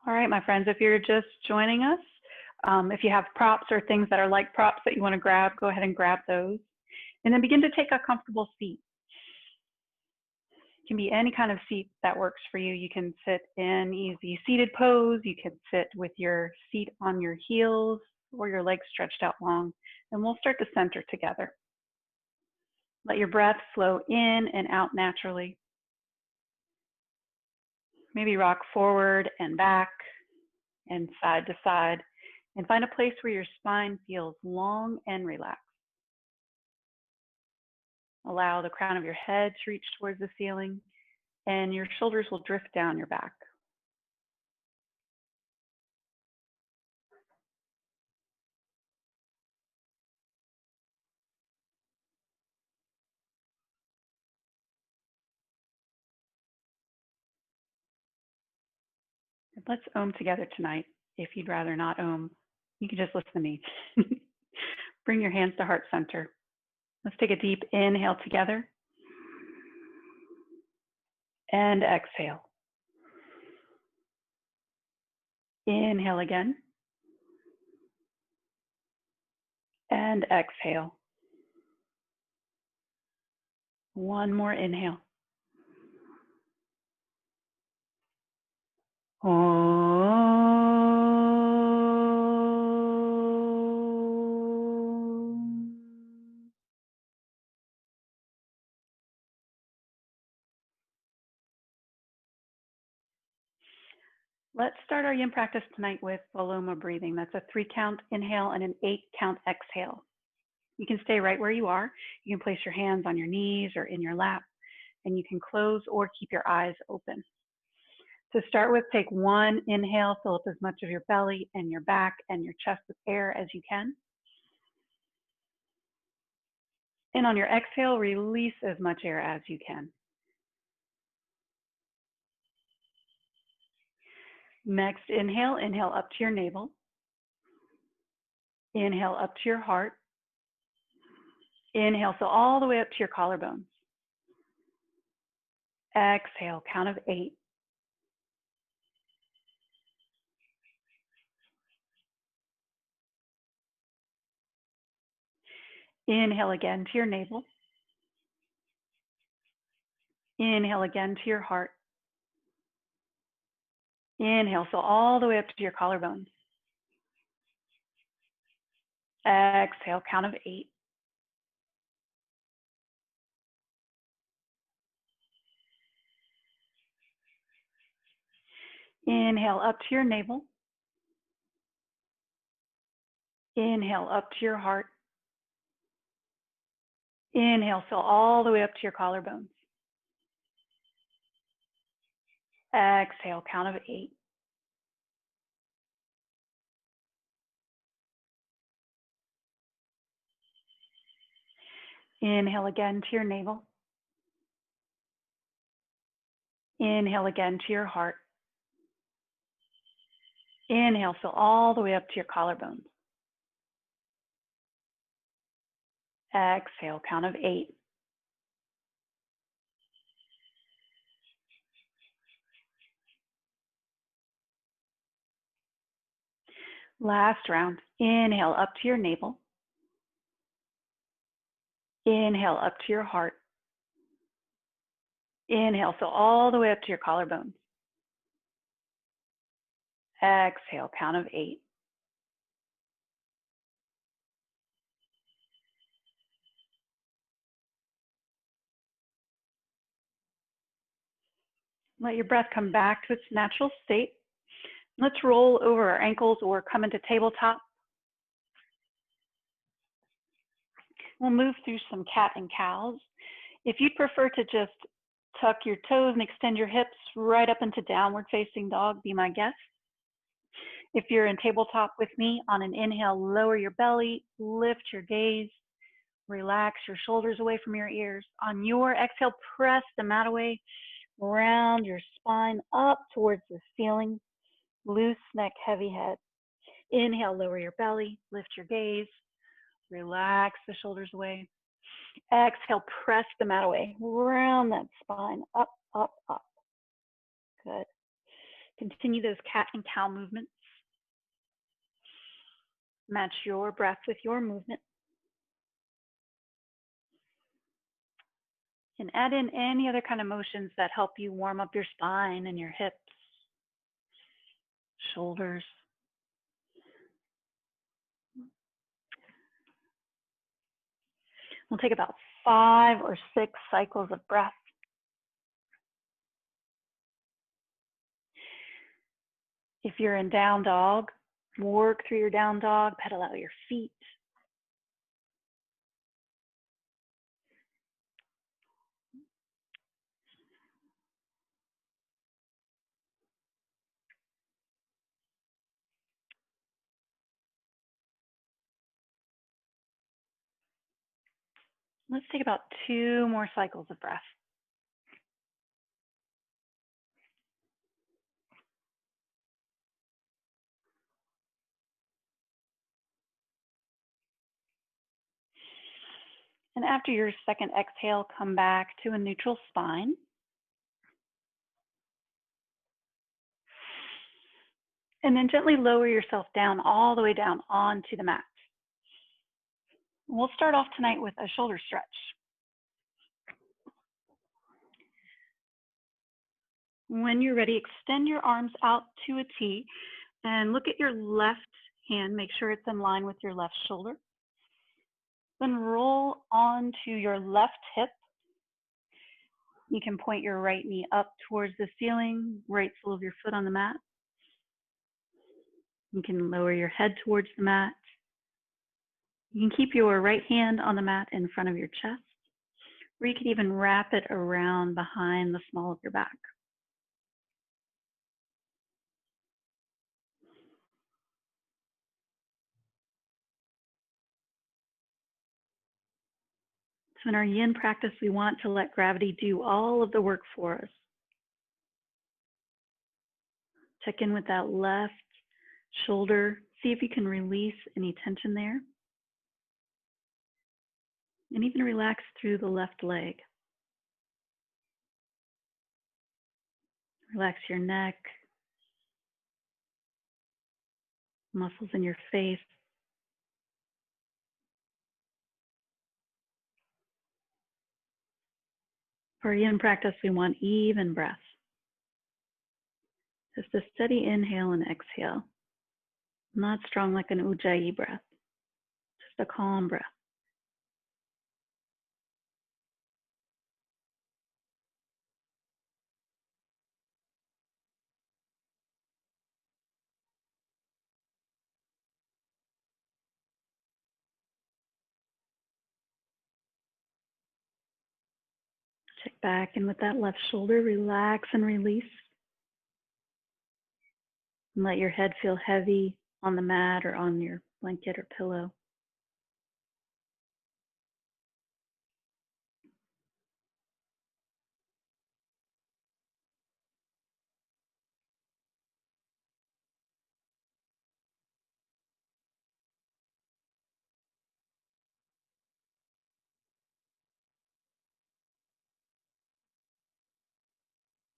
All right, my friends, if you're just joining us, if you have props or things that are like props that you want to grab, go ahead and grab those. And then begin to take a comfortable seat. It can be any kind of seat that works for you. You can sit in easy seated pose. You can sit with your feet on your heels or your legs stretched out long. And we'll start to center together. Let your breath flow in and out naturally. Maybe rock forward and back and side to side, and find a place where your spine feels long and relaxed. Allow the crown of your head to reach towards the ceiling, and your shoulders will drift down your back. And let's Om together tonight. If you'd rather not Om, you can just listen to me. Bring your hands to heart center. Let's take a deep inhale together. And exhale. Inhale again. And exhale. One more inhale. Let's start our yin practice tonight with Paloma breathing. That's a 3-count inhale and an 8-count exhale. You can stay right where you are. You can place your hands on your knees or in your lap, and you can close or keep your eyes open. To start with, take one inhale, fill up as much of your belly and your back and your chest with air as you can. And on your exhale, release as much air as you can. Next, inhale up to your navel. Inhale up to your heart. Inhale, so all the way up to your collarbones. Exhale, count of 8. Inhale again to your navel. Inhale again to your heart. Inhale, so all the way up to your collarbones. Exhale, count of 8. Inhale up to your navel. Inhale up to your heart. Inhale, so all the way up to your collarbones. Exhale, count of 8. Inhale again to your navel. Inhale again to your heart. Inhale, so all the way up to your collarbones. Exhale, count of 8. Last round. Inhale up to your navel. Inhale up to your heart. Inhale, so all the way up to your collarbones. Exhale, count of 8. Let your breath come back to its natural state. Let's roll over our ankles or come into tabletop. We'll move through some cat and cows. If you'd prefer to just tuck your toes and extend your hips right up into downward facing dog, be my guest. If you're in tabletop with me, on an inhale, lower your belly, lift your gaze, relax your shoulders away from your ears. On your exhale, press the mat away, round your spine up towards the ceiling, loose neck, heavy head. Inhale, lower your belly, lift your gaze, relax the shoulders away. Exhale, press the mat away, round that spine, up, up, up. Good. Continue those cat and cow movements. Match your breath with your movement. And add in any other kind of motions that help you warm up your spine and your hips, shoulders. We'll take about 5 or 6 cycles of breath. If you're in down dog, work through your down dog, pedal out your feet. Let's take about 2 more cycles of breath. And after your second exhale, come back to a neutral spine. And then gently lower yourself down, all the way down onto the mat. We'll start off tonight with a shoulder stretch. When you're ready, extend your arms out to a T and look at your left hand. Make sure it's in line with your left shoulder. Then roll onto your left hip. You can point your right knee up towards the ceiling, right sole of your foot on the mat. You can lower your head towards the mat. You can keep your right hand on the mat in front of your chest, or you can even wrap it around behind the small of your back. So in our yin practice, we want to let gravity do all of the work for us. Check in with that left shoulder. See if you can release any tension there. And even relax through the left leg. Relax your neck, muscles in your face. For yin practice, we want even breath. Just a steady inhale and exhale. Not strong like an ujjayi breath. Just a calm breath. Check back in with that left shoulder. Relax and release. And let your head feel heavy on the mat or on your blanket or pillow.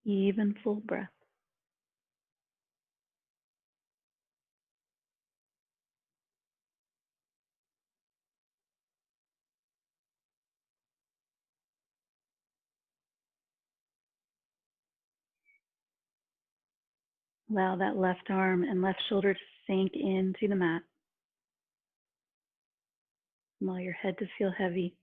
Even full breath. Allow that left arm and left shoulder to sink into the mat. Allow your head to feel heavy.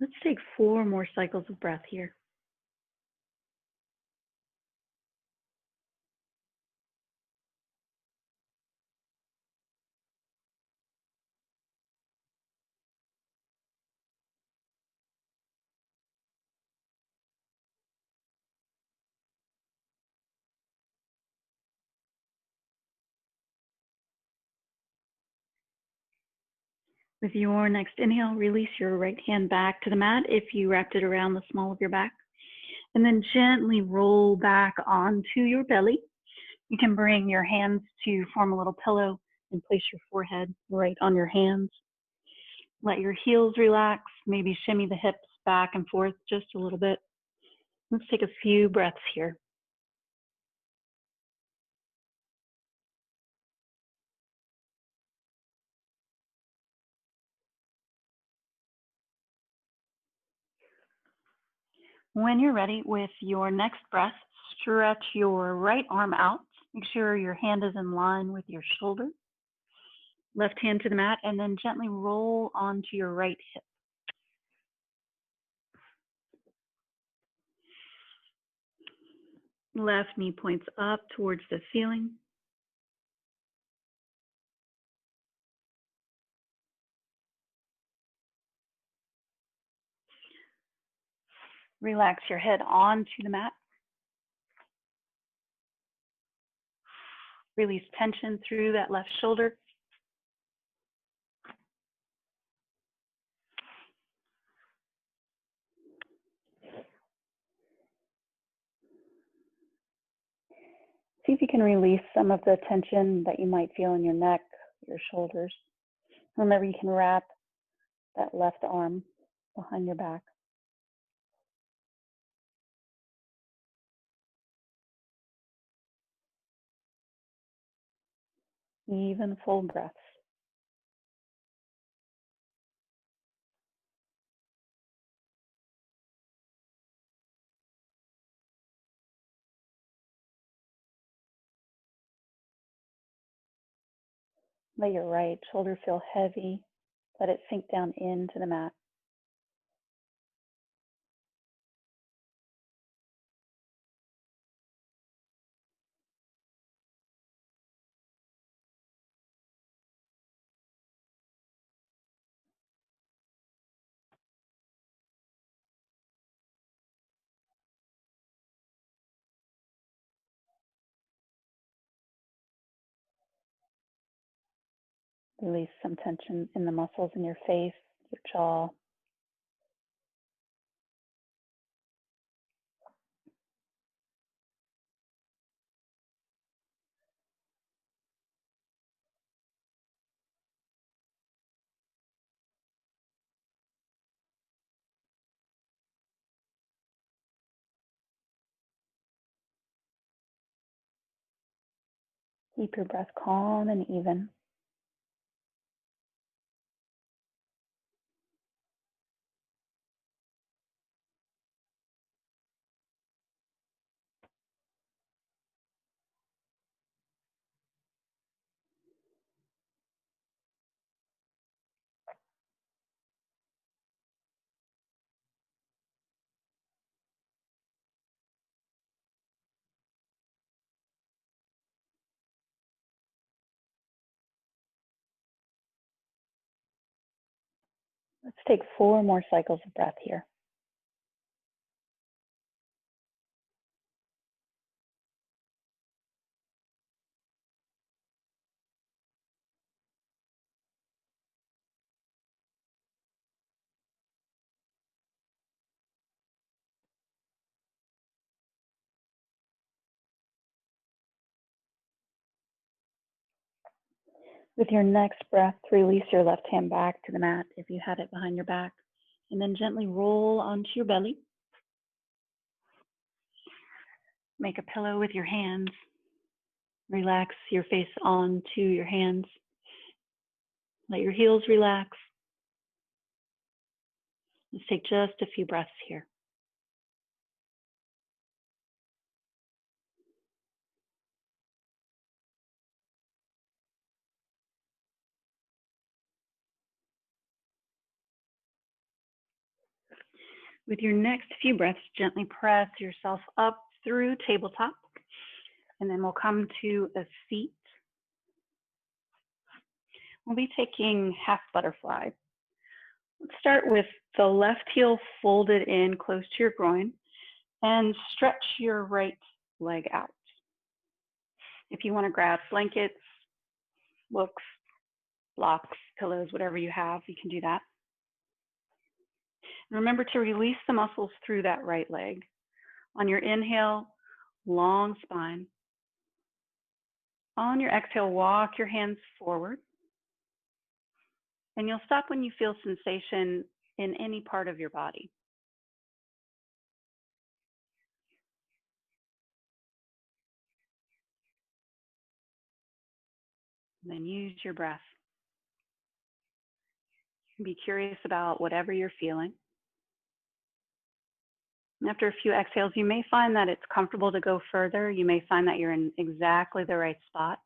Let's take 4 more cycles of breath here. With your next inhale, release your right hand back to the mat if you wrapped it around the small of your back. And then gently roll back onto your belly. You can bring your hands to form a little pillow and place your forehead right on your hands. Let your heels relax, maybe shimmy the hips back and forth just a little bit. Let's take a few breaths here. When you're ready with your next breath, stretch your right arm out. Make sure your hand is in line with your shoulder. Left hand to the mat, and then gently roll onto your right hip. Left knee points up towards the ceiling. Relax your head onto the mat. Release tension through that left shoulder. See if you can release some of the tension that you might feel in your neck, your shoulders. Remember, you can wrap that left arm behind your back. Even full breaths. Let your right shoulder feel heavy. Let it sink down into the mat. Release some tension in the muscles in your face, your jaw. Keep your breath calm and even. Let's take 4 more cycles of breath here. With your next breath, release your left hand back to the mat if you had it behind your back, and then gently roll onto your belly. Make a pillow with your hands. Relax your face onto your hands. Let your heels relax. Let's take just a few breaths here. With your next few breaths, gently press yourself up through tabletop, and then we'll come to a seat. We'll be taking half butterfly. Let's start with the left heel folded in close to your groin and stretch your right leg out. If you want to grab blankets, books, blocks, pillows, whatever you have, you can do that. And remember to release the muscles through that right leg. On your inhale, long spine. On your exhale, walk your hands forward. And you'll stop when you feel sensation in any part of your body. And then use your breath. Be curious about whatever you're feeling. And after a few exhales, you may find that it's comfortable to go further. You may find that you're in exactly the right spot.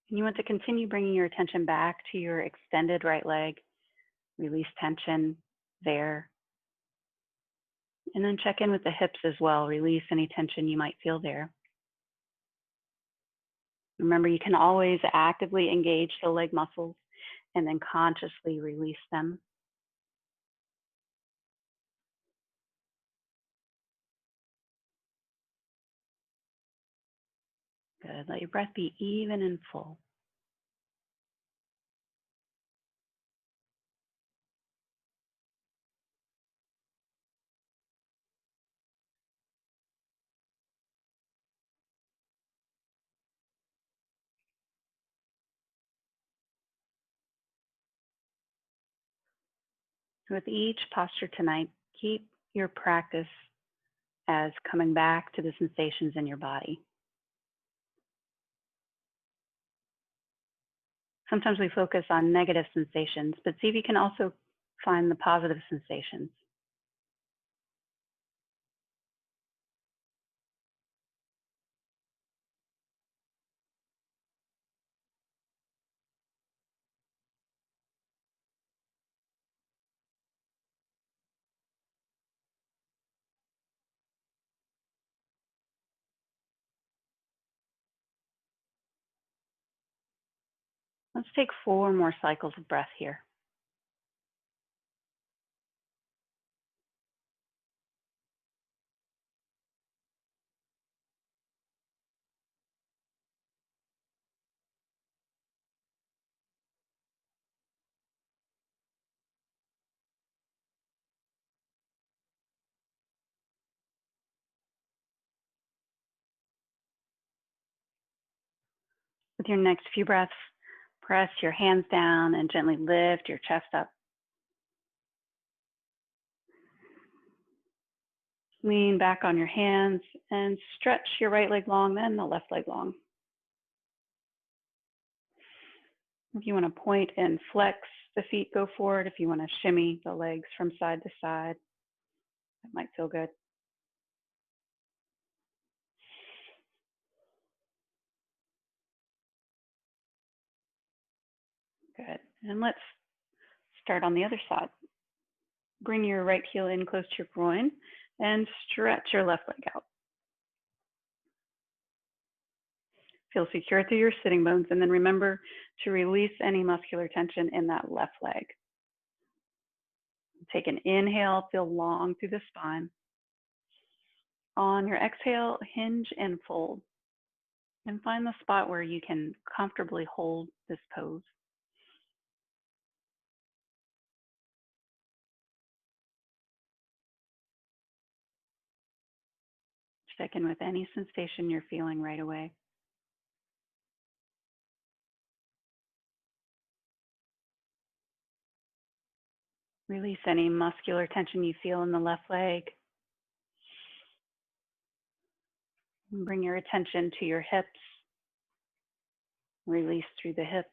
And you want to continue bringing your attention back to your extended right leg. Release tension there. And then check in with the hips as well. Release any tension you might feel there. Remember, you can always actively engage the leg muscles and then consciously release them. Good. Let your breath be even and full. With each posture tonight, keep your practice as coming back to the sensations in your body. Sometimes we focus on negative sensations, but see if you can also find the positive sensations. Let's take 4 more cycles of breath here. With your next few breaths, press your hands down and gently lift your chest up. Lean back on your hands and stretch your right leg long, then the left leg long. If you want to point and flex the feet, go forward. If you want to shimmy the legs from side to side, that might feel good. Good. And let's start on the other side. Bring your right heel in close to your groin and stretch your left leg out. Feel secure through your sitting bones, and then remember to release any muscular tension in that left leg. Take an inhale, feel long through the spine. On your exhale, hinge and fold. And find the spot where you can comfortably hold this pose. Check in with any sensation you're feeling right away. Release any muscular tension you feel in the left leg. And bring your attention to your hips. Release through the hips.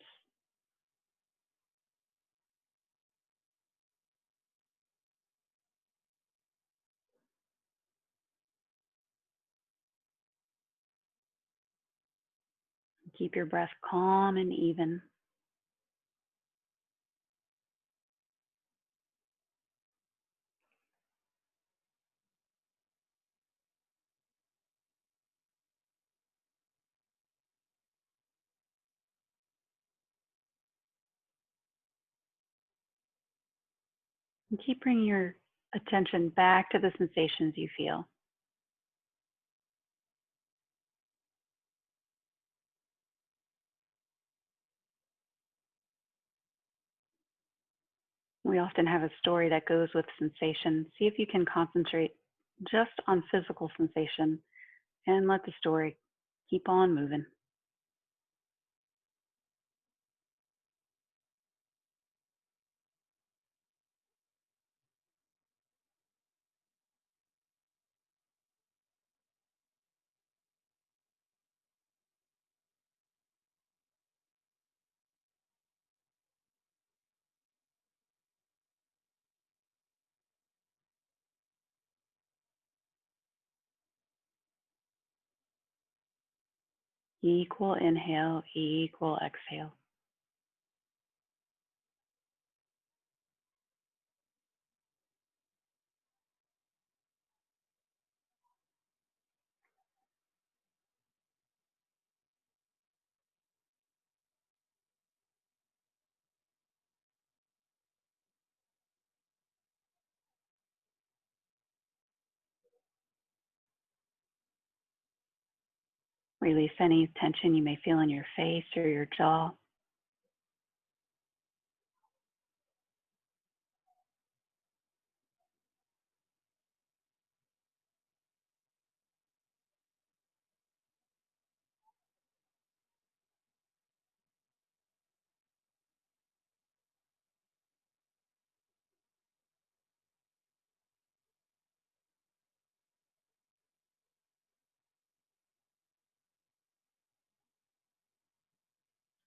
Keep your breath calm and even. And keep bringing your attention back to the sensations you feel. We often have a story that goes with sensation. See if you can concentrate just on physical sensation and let the story keep on moving. Equal inhale, equal exhale. Release any tension you may feel in your face or your jaw.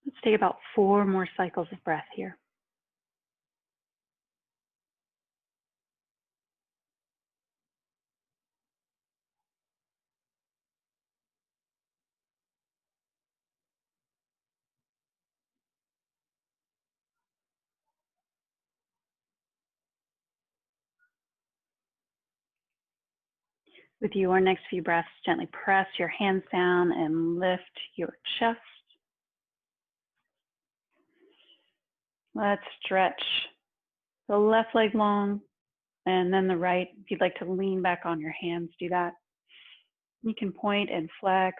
Let's take about 4 more cycles of breath here. With your next few breaths, gently press your hands down and lift your chest. Let's stretch the left leg long and then the right. If you'd like to lean back on your hands, do that. You can point and flex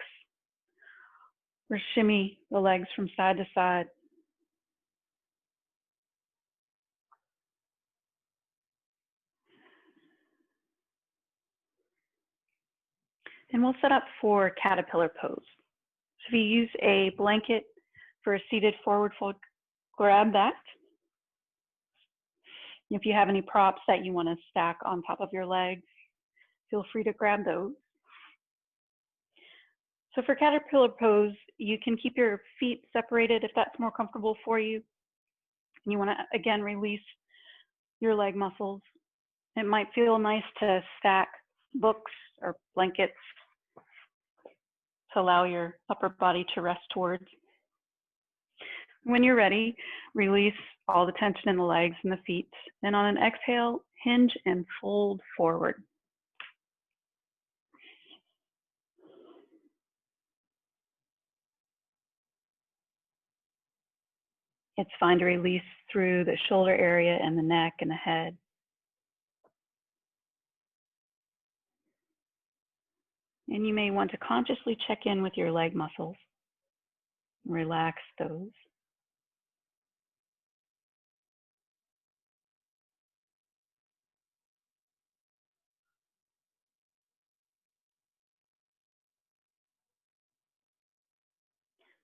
or shimmy the legs from side to side. And we'll set up for caterpillar pose. So if you use a blanket for a seated forward fold, grab that. If you have any props that you want to stack on top of your legs, feel free to grab those. So for caterpillar pose, you can keep your feet separated if that's more comfortable for you. And you want to, again, release your leg muscles. It might feel nice to stack books or blankets to allow your upper body to rest towards. When you're ready, release all the tension in the legs and the feet. And on an exhale, hinge and fold forward. It's fine to release through the shoulder area and the neck and the head. And you may want to consciously check in with your leg muscles. Relax those.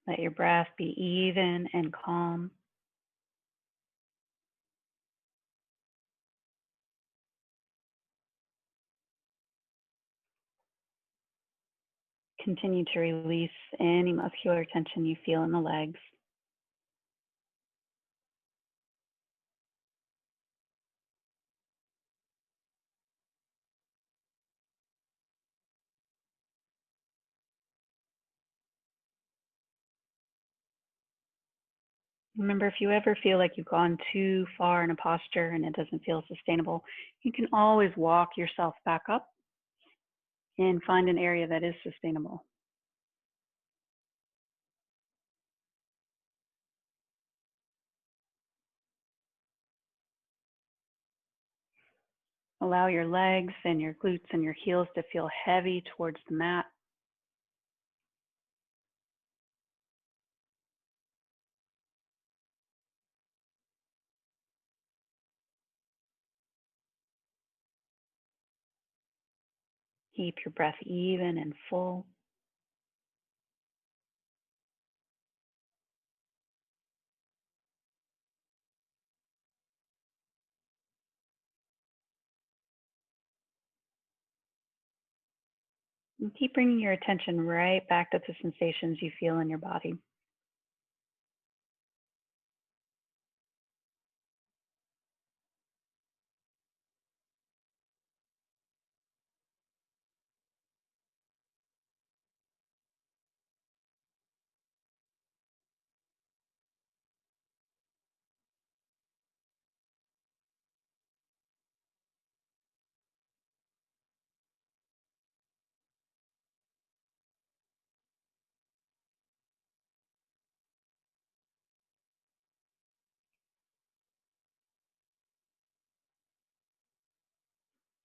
Let your breath be even and calm. Continue to release any muscular tension you feel in the legs. Remember, if you ever feel like you've gone too far in a posture and it doesn't feel sustainable, you can always walk yourself back up and find an area that is sustainable. Allow your legs and your glutes and your heels to feel heavy towards the mat. Keep your breath even and full. And keep bringing your attention right back to the sensations you feel in your body.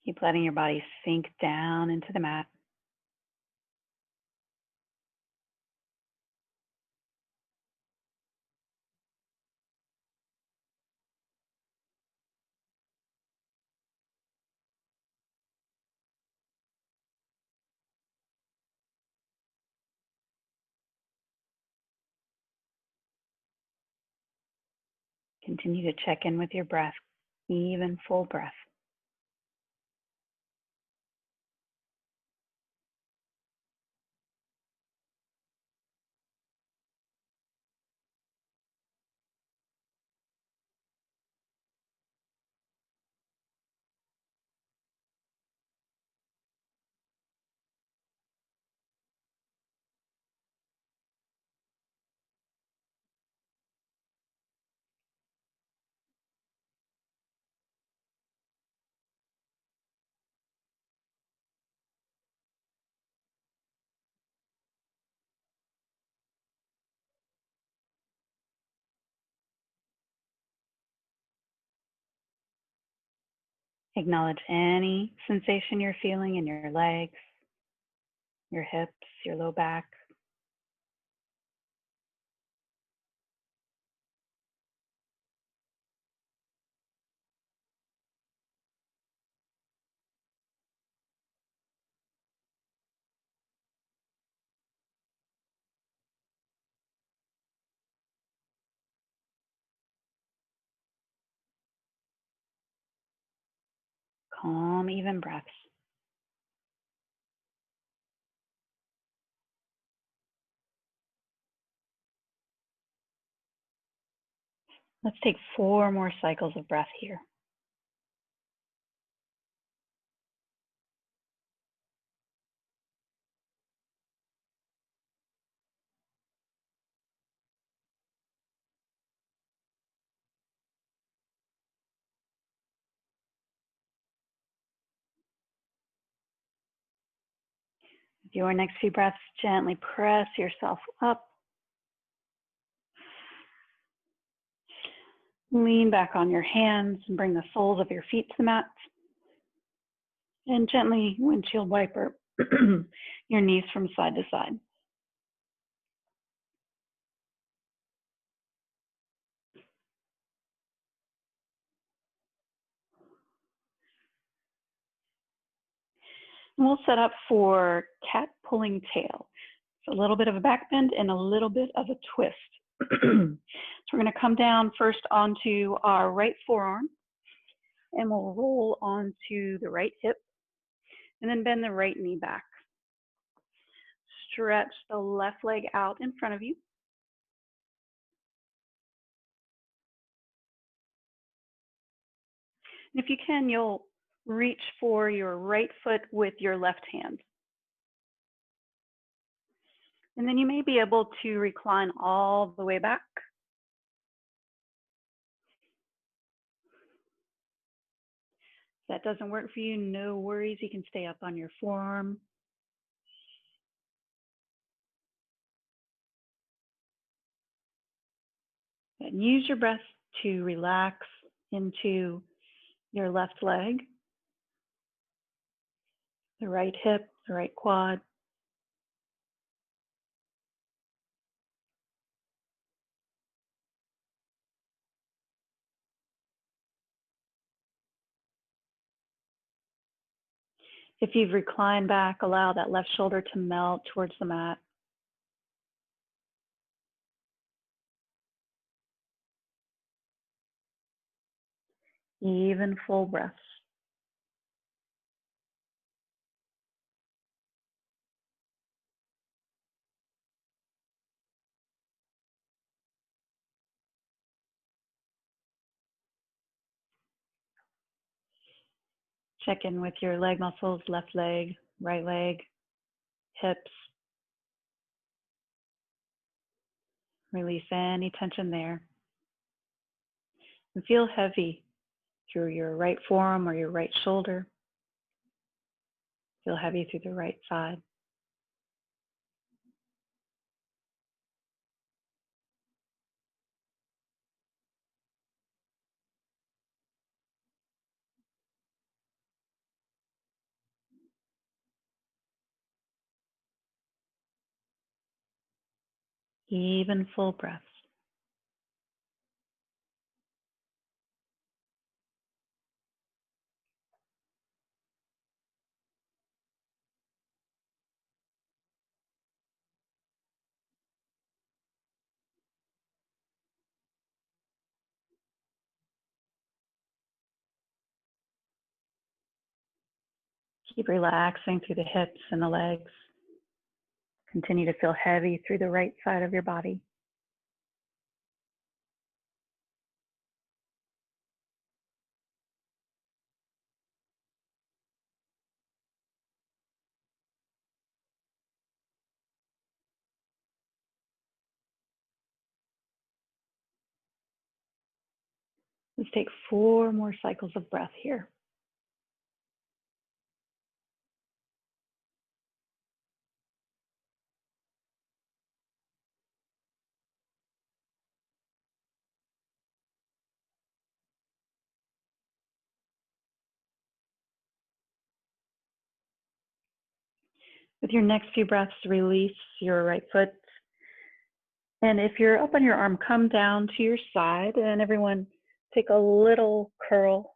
Keep letting your body sink down into the mat. Continue to check in with your breath, even full breath. Acknowledge any sensation you're feeling in your legs, your hips, your low back. Calm, even breaths. Let's take 4 more cycles of breath here. With your next few breaths, gently press yourself up. Lean back on your hands and bring the soles of your feet to the mat. And gently windshield wiper your knees from side to side. And we'll set up for cat pulling tail. It's a little bit of a back bend and a little bit of a twist. So we're going to come down first onto our right forearm, and we'll roll onto the right hip, and then bend the right knee back. Stretch the left leg out in front of you. And if you can, you'll reach for your right foot with your left hand. And then you may be able to recline all the way back. If that doesn't work for you, no worries. You can stay up on your forearm. And use your breath to relax into your left leg. the right hip, the right quad. If you've reclined back, allow that left shoulder to melt towards the mat. Even full breaths. Check in with your leg muscles, left leg, right leg, hips. Release any tension there. And feel heavy through your right forearm or your right shoulder. Feel heavy through the right side. Even full breaths. Keep relaxing through the hips and the legs. Continue to feel heavy through the right side of your body. Let's take 4 more cycles of breath here. With your next few breaths, release your right foot. And if you're up on your arm, come down to your side. And everyone, take a little curl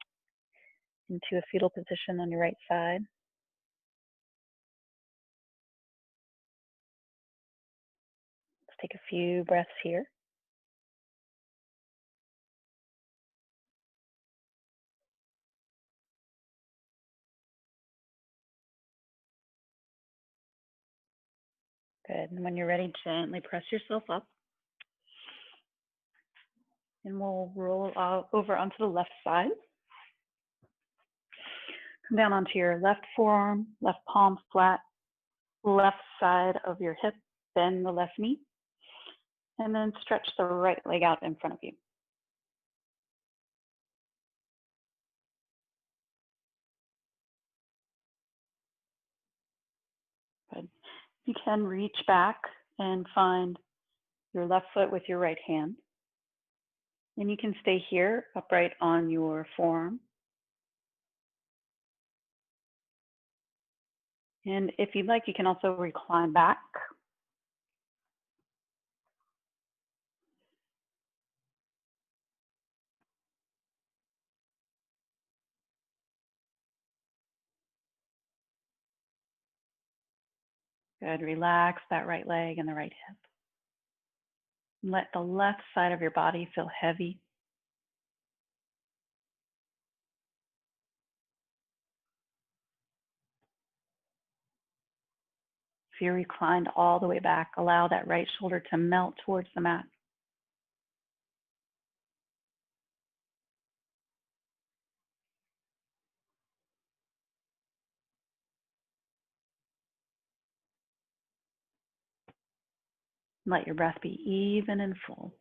into a fetal position on your right side. Let's take a few breaths here. Good. And when you're ready, gently press yourself up. And we'll roll over onto the left side. Come down onto your left forearm, left palm flat, left side of your hip, bend the left knee, and then stretch the right leg out in front of you. Good. You can reach back and find your left foot with your right hand. And you can stay here, upright on your forearm. And if you'd like, you can also recline back. Good. Relax that right leg and the right hip. Let the left side of your body feel heavy. If you're reclined all the way back, allow that right shoulder to melt towards the mat. Let your breath be even and full.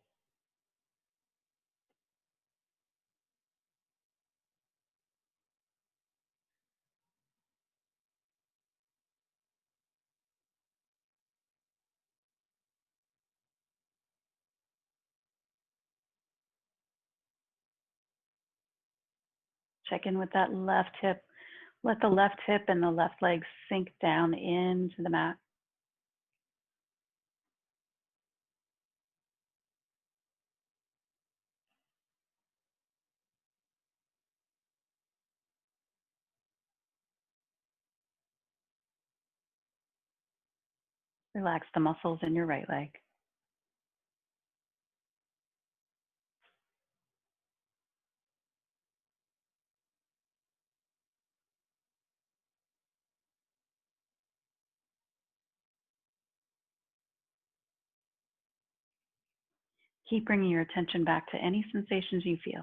Check in with that left hip, Let the left hip and the left leg sink down into the mat. Relax the muscles in your right leg. Keep bringing your attention back to any sensations you feel.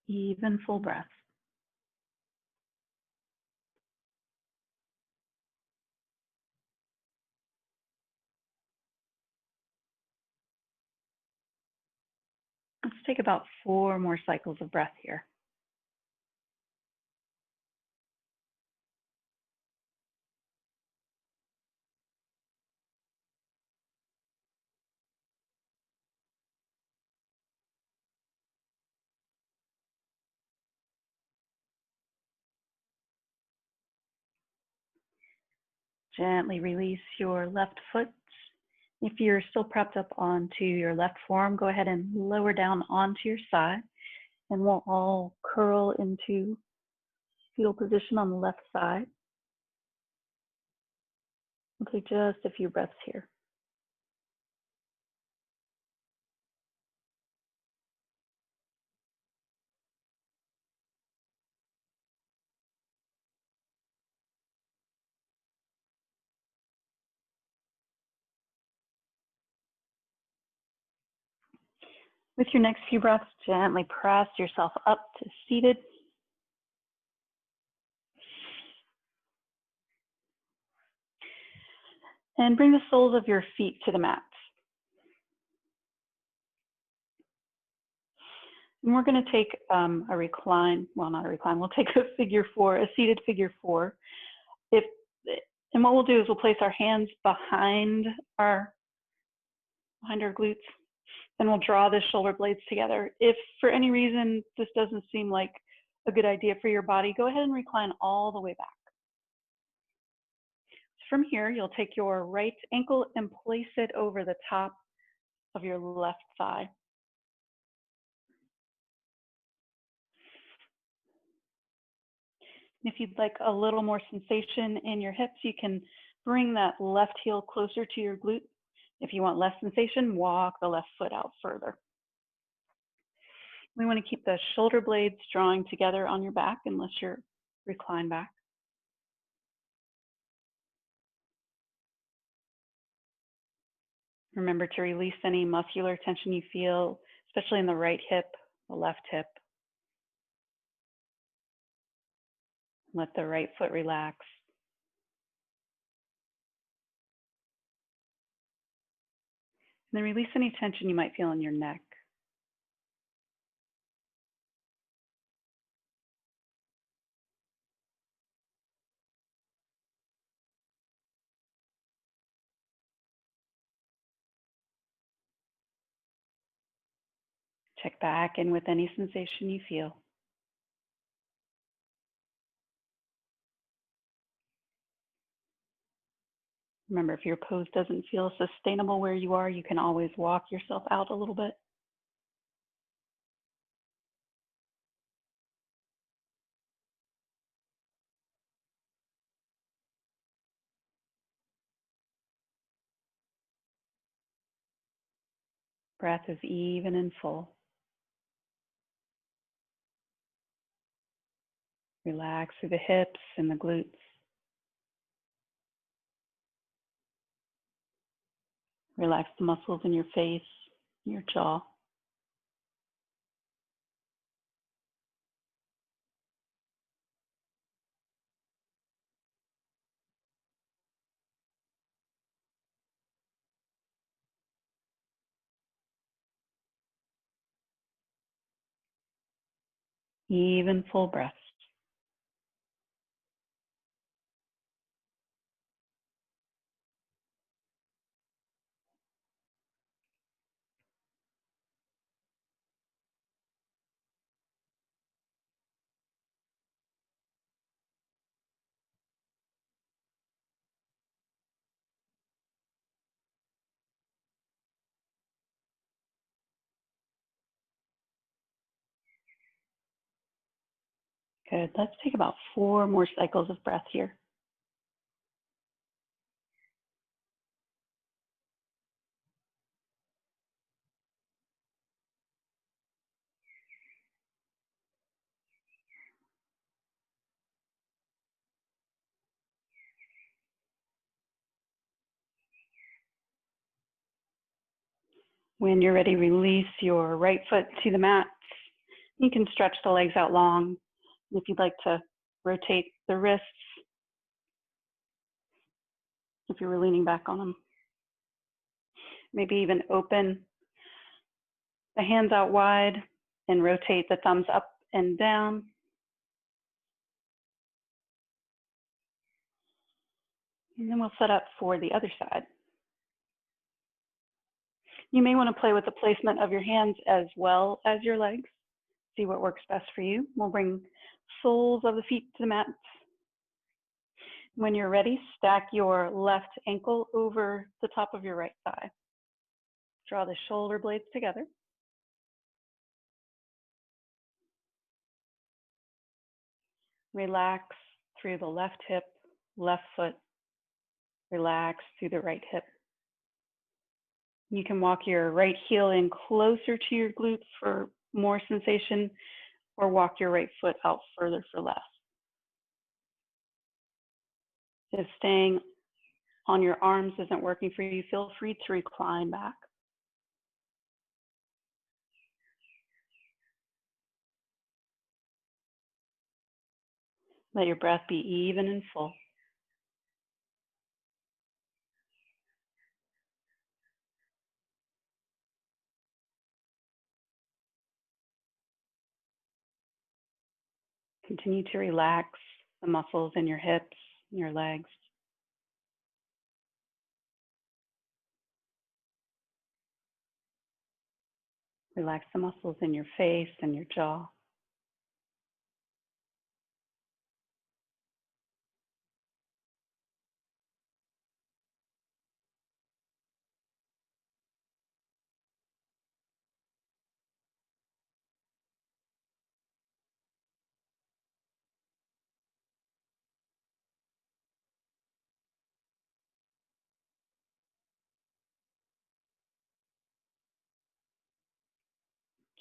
Even full breaths. Let's take about 4 more cycles of breath here. Gently release your left foot. If you're still propped up onto your left forearm, go ahead and lower down onto your side, and we'll all curl into fetal position on the left side. We'll take just a few breaths here. With your next few breaths, gently press yourself up to seated. And bring the soles of your feet to the mat. And we're going to take a recline, well, not a recline, we'll take a figure 4, a seated figure 4. And what we'll do is we'll place our hands behind our glutes, and we'll draw the shoulder blades together. If for any reason this doesn't seem like a good idea for your body, go ahead and recline all the way back. From here, you'll take your right ankle and place it over the top of your left thigh. If you'd like a little more sensation in your hips, you can bring that left heel closer to your glute. If you want less sensation, walk the left foot out further. We want to keep the shoulder blades drawing together on your back unless you're reclined back. Remember to release any muscular tension you feel, especially in the right hip, the left hip. Let the right foot relax. And then release any tension you might feel in your neck. Check back in with any sensation you feel. Remember, if your pose doesn't feel sustainable where you are, you can always walk yourself out a little bit. Breath is even and full. Relax through the hips and the glutes. Relax the muscles in your face, your jaw. even full breaths. Good. Let's take about 4 more cycles of breath here. When you're ready, release your right foot to the mat. You can stretch the legs out long. If you'd like to rotate the wrists, if you were leaning back on them, maybe even open the hands out wide and rotate the thumbs up and down. And then we'll set up for the other side. You may want to play with the placement of your hands as well as your legs. See what works best for you. We'll bring soles of the feet to the mat. When you're ready, stack your left ankle over the top of your right thigh. Draw the shoulder blades together. Relax through the left hip, left foot. Relax through the right hip. You can walk your right heel in closer to your glutes for more sensation, or walk your right foot out further for less. If staying on your arms isn't working for you, feel free to recline back. Let your breath be even and full. Continue to relax the muscles in your hips, your legs. Relax the muscles in your face and your jaw.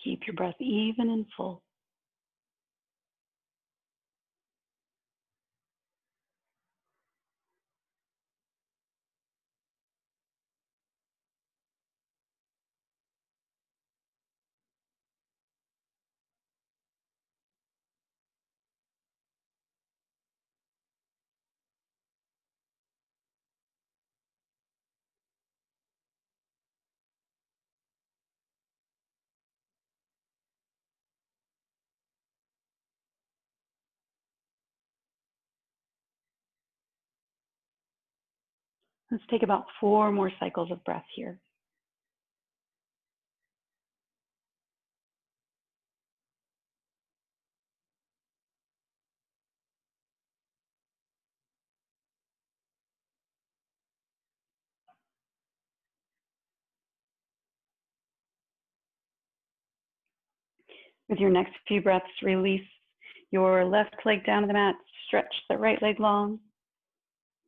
Keep your breath even and full. Let's take about 4 more cycles of breath here. With your next few breaths, release your left leg down to the mat. Stretch the right leg long.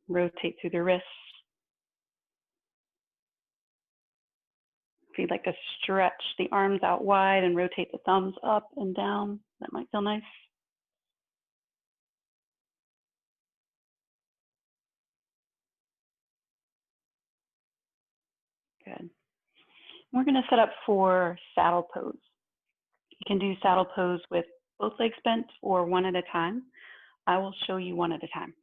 Rotate through the wrists. If you'd like to stretch the arms out wide and rotate the thumbs up and down, that might feel nice. Good. We're going to set up for saddle pose. You can do saddle pose with both legs bent or one at a time. I will show you one at a time.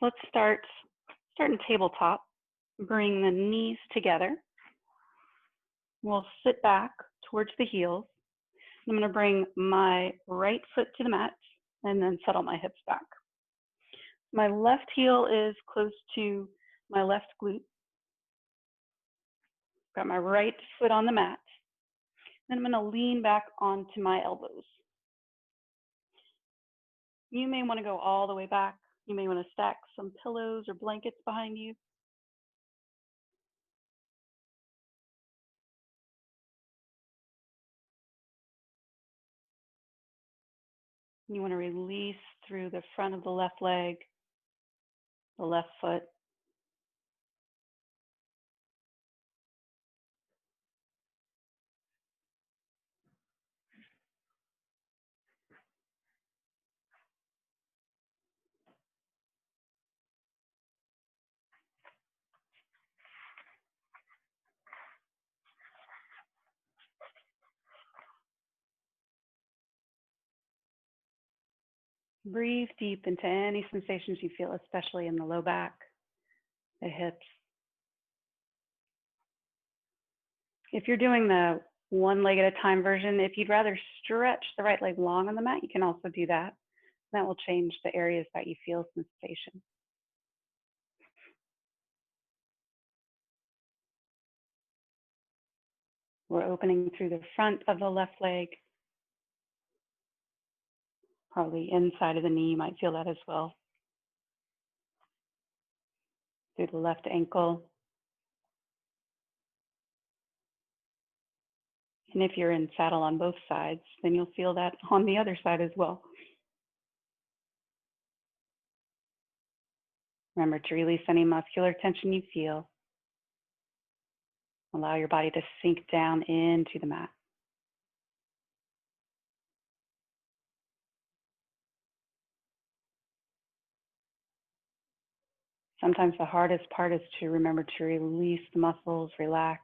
Let's start in tabletop. Bring the knees together. We'll sit back towards the heels. I'm going to bring my right foot to the mat and then settle my hips back. My left heel is close to my left glute. Got my right foot on the mat. Then I'm going to lean back onto my elbows. You may want to go all the way back. You may want to stack some pillows or blankets behind you. You want to release through the front of the left leg, the left foot. Breathe deep into any sensations you feel, especially in the low back, the hips. If you're doing the one leg at a time version, if you'd rather stretch the right leg long on the mat, you can also do that. That will change the areas that you feel sensation. We're opening through the front of the left leg, probably inside of the knee, you might feel that as well. Through the left ankle. And if you're in saddle on both sides, then you'll feel that on the other side as well. Remember to release any muscular tension you feel. Allow your body to sink down into the mat. Sometimes the hardest part is to remember to release the muscles, relax.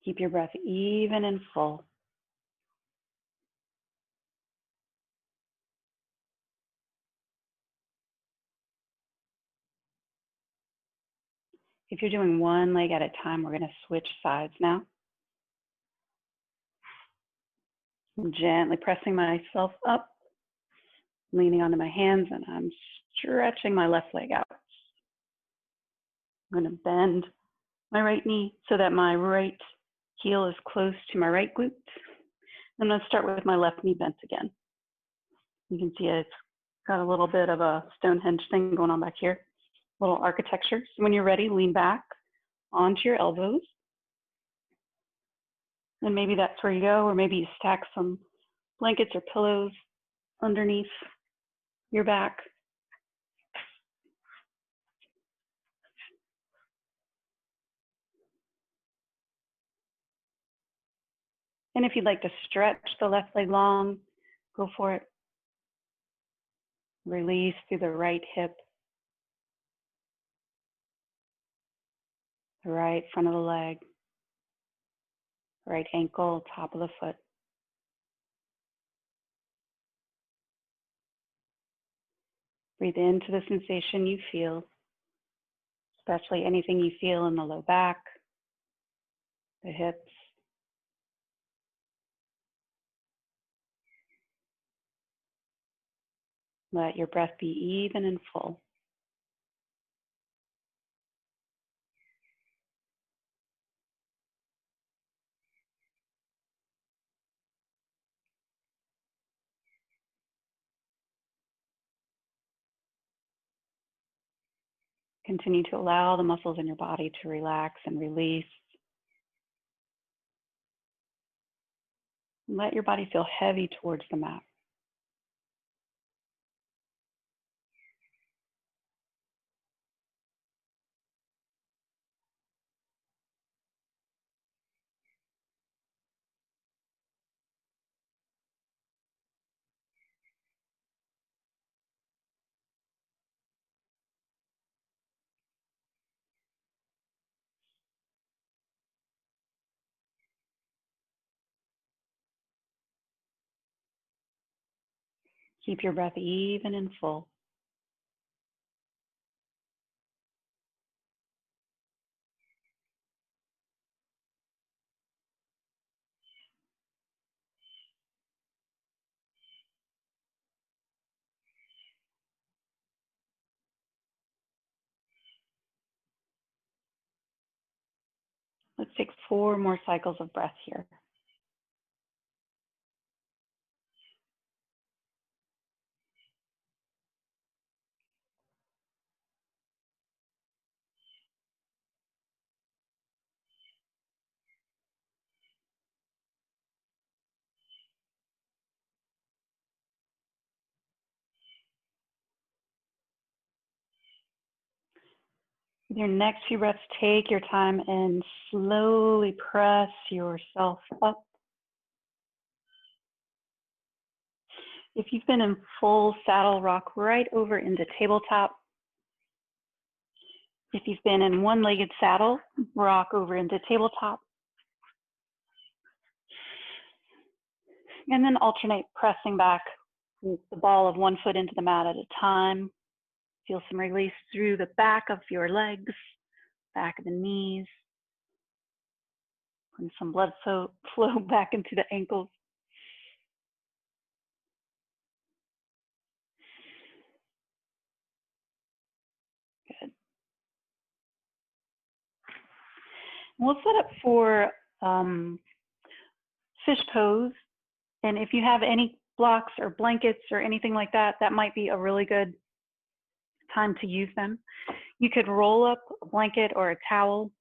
Keep your breath even and full. If you're doing one leg at a time, we're going to switch sides now. I'm gently pressing myself up, leaning onto my hands, and I'm stretching my left leg out. I'm going to bend my right knee so that my right heel is close to my right glute. I'm going to start with my left knee bent again. You can see it's got a little bit of a Stonehenge thing going on back here, a little architecture. So when you're ready, lean back onto your elbows. And maybe that's where you go, or maybe you stack some blankets or pillows underneath your back. And if you'd like to stretch the left leg long, go for it. Release through the right hip, the right front of the leg, right ankle, top of the foot. Breathe into the sensation you feel, especially anything you feel in the low back, the hips. Let your breath be even and full. Continue to allow the muscles in your body to relax and release. Let your body feel heavy towards the mat. Keep your breath even and full. Let's take 4 more cycles of breath here. With your next few breaths, take your time and slowly press yourself up. If you've been in full saddle, rock right over into tabletop. If you've been in one-legged saddle, rock over into tabletop. And then alternate pressing back the ball of one foot into the mat at a time. Feel some release through the back of your legs, back of the knees, and some blood flow back into the ankles. Good. We'll set up for fish pose. And if you have any blocks or blankets or anything like that, that might be a really good time to use them. You could roll up a blanket or a towel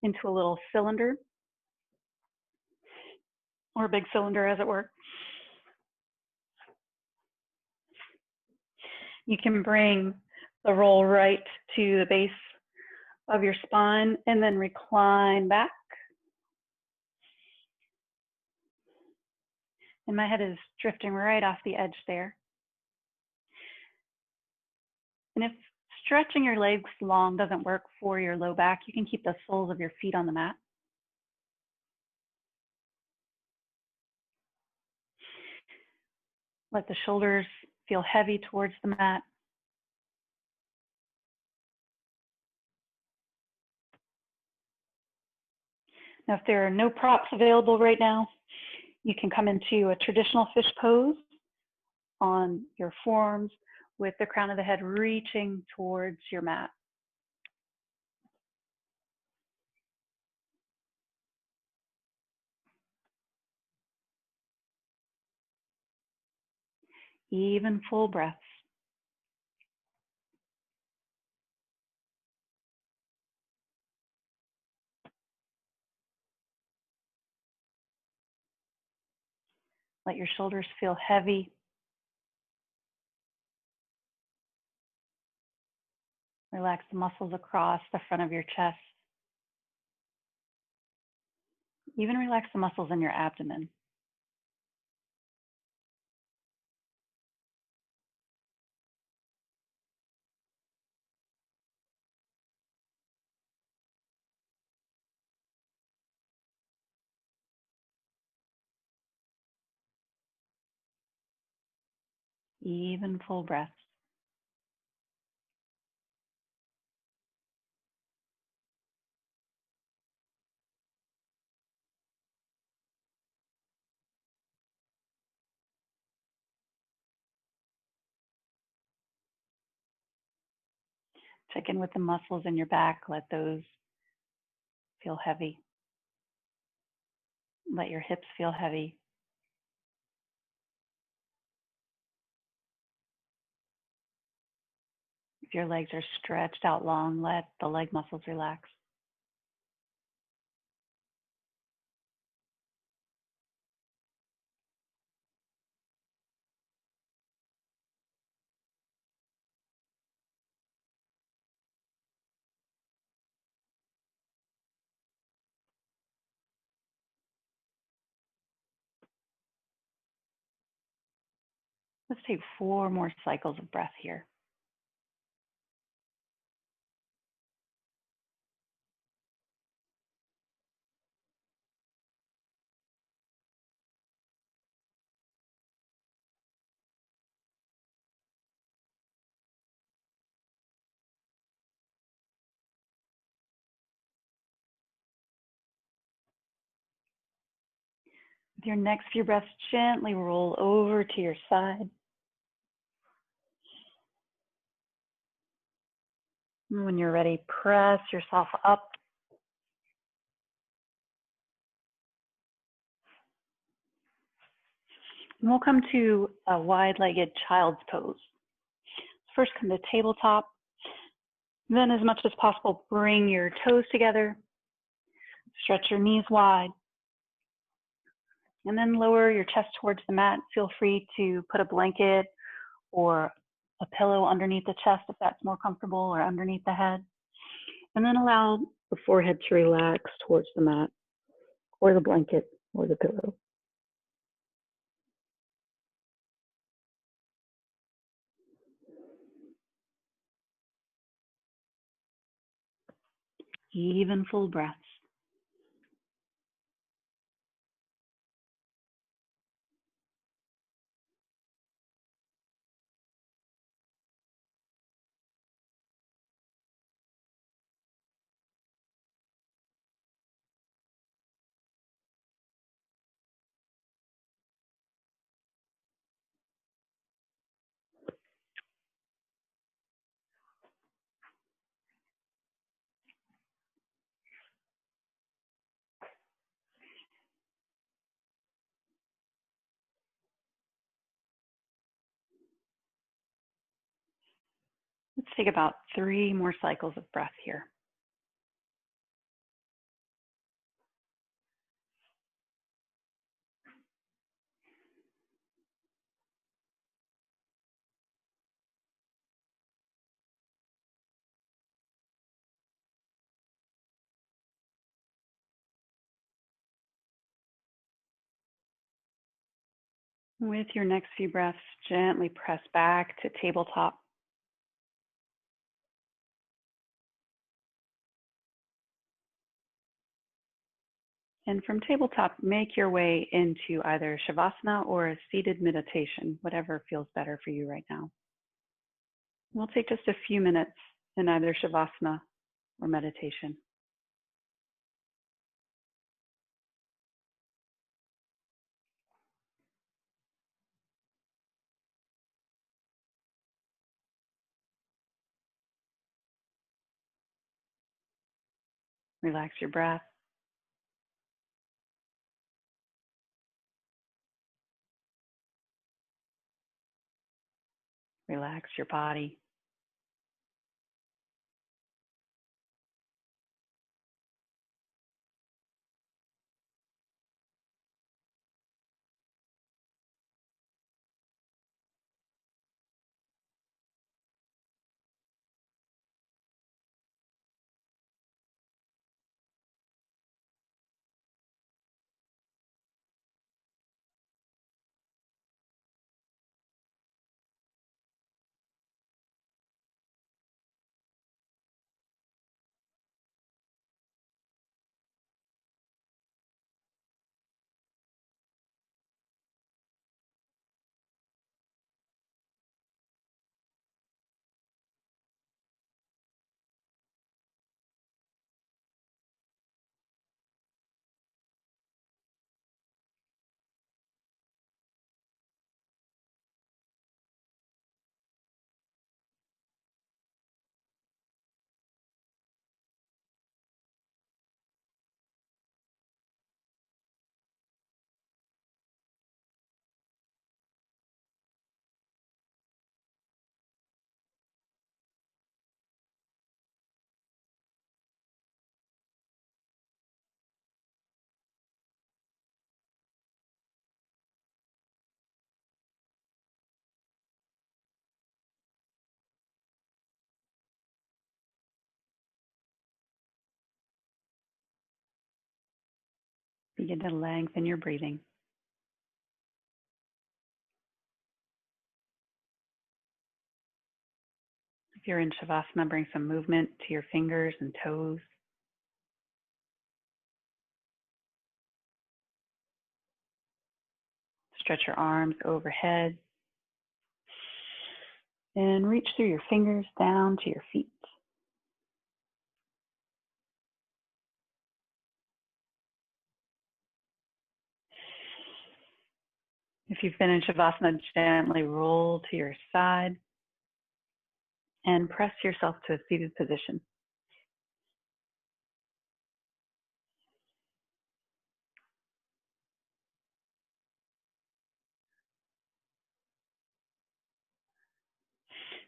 into a little cylinder, or a big cylinder as it were. You can bring the roll right to the base of your spine and then recline back. And my head is drifting right off the edge there. And if stretching your legs long doesn't work for your low back, you can keep the soles of your feet on the mat. Let the shoulders feel heavy towards the mat. Now, if there are no props available right now, you can come into a traditional fish pose on your forearms with the crown of the head reaching towards your mat. Even full breaths. Let your shoulders feel heavy. Relax the muscles across the front of your chest. Even relax the muscles in your abdomen. Even full breaths. Check in with the muscles in your back. Let those feel heavy. Let your hips feel heavy. If your legs are stretched out long, let the leg muscles relax. Let's take 4 more cycles of breath here. With your next few breaths, gently roll over to your side. And when you're ready, press yourself up. And we'll come to a wide-legged child's pose. First, come to tabletop. Then, as much as possible, bring your toes together. Stretch your knees wide. And then lower your chest towards the mat. Feel free to put a blanket or a pillow underneath the chest if that's more comfortable, or underneath the head. And then allow the forehead to relax towards the mat or the blanket or the pillow. Even full breaths. Let's take about 3 more cycles of breath here. With your next few breaths, gently press back to tabletop. And from tabletop, make your way into either Shavasana or a seated meditation, whatever feels better for you right now. We'll take just a few minutes in either Shavasana or meditation. Relax your breath. Relax your body. Begin to lengthen your breathing. If you're in Shavasana, bring some movement to your fingers and toes. Stretch your arms overhead and reach through your fingers down to your feet. If you finish Shavasana, gently roll to your side and press yourself to a seated position.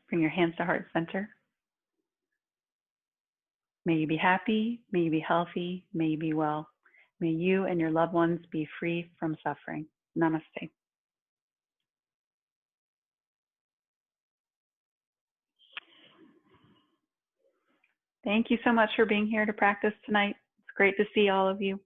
Bring your hands to heart center. May you be happy, may you be healthy, may you be well. May you and your loved ones be free from suffering. Namaste. Thank you so much for being here to practice tonight. It's great to see all of you.